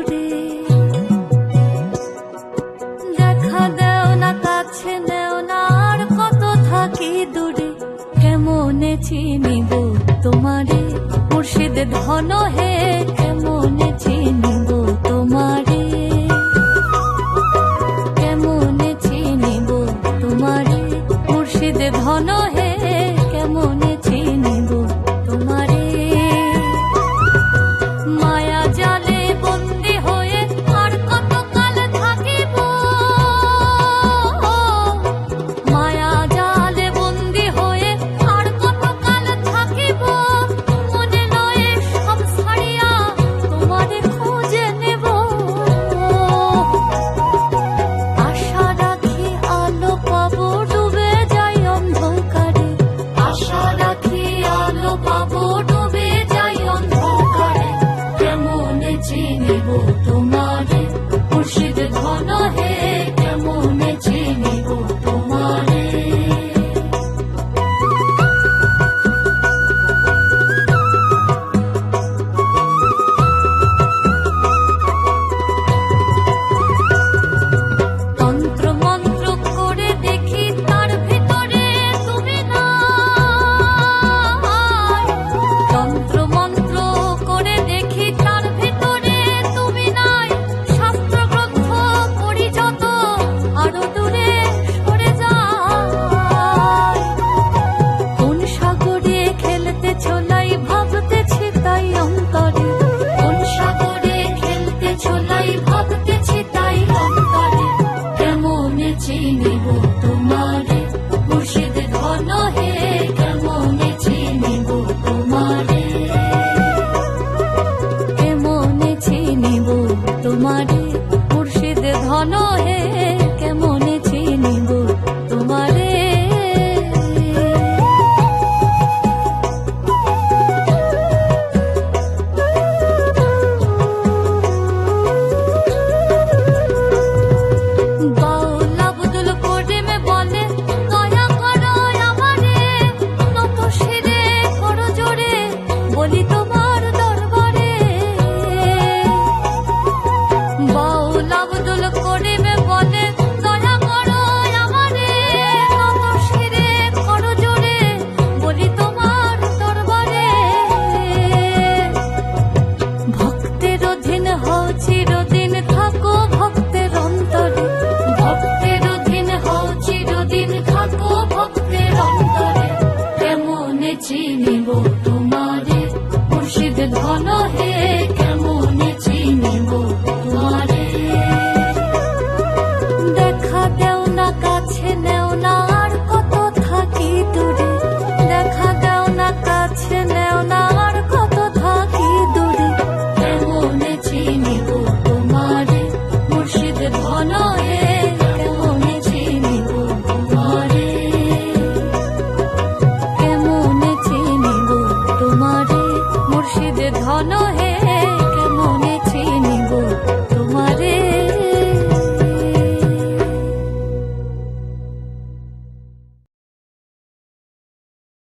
দূরে। দেখা দেও না, কাছে নেও না, আর কত থাকি দূরে। কেমনে চিনিব তোমারে মুর্শিদ ধন হে, কেমনে চিনিব তোমারে, কেমনে চিনিব তোমারে মুর্শিদ ধন হে, কেমনে চিনিব তোমারে। মায়া জালে বন্দি হয়ে আর কত কাল থাকিব, মায়া জালে বন্দি হয়ে আর কত কাল থাকিব। মনে লয়ে সব ছাড়িয়া তোমারে খুঁজে নেব। আশা রাখি আলো পাবো, ডুবে যাই অন্ধকারে। আশা রাখি আলো পাবো, ডুবে যাই অন্ধকারে। কেমনে চিনিব তোমার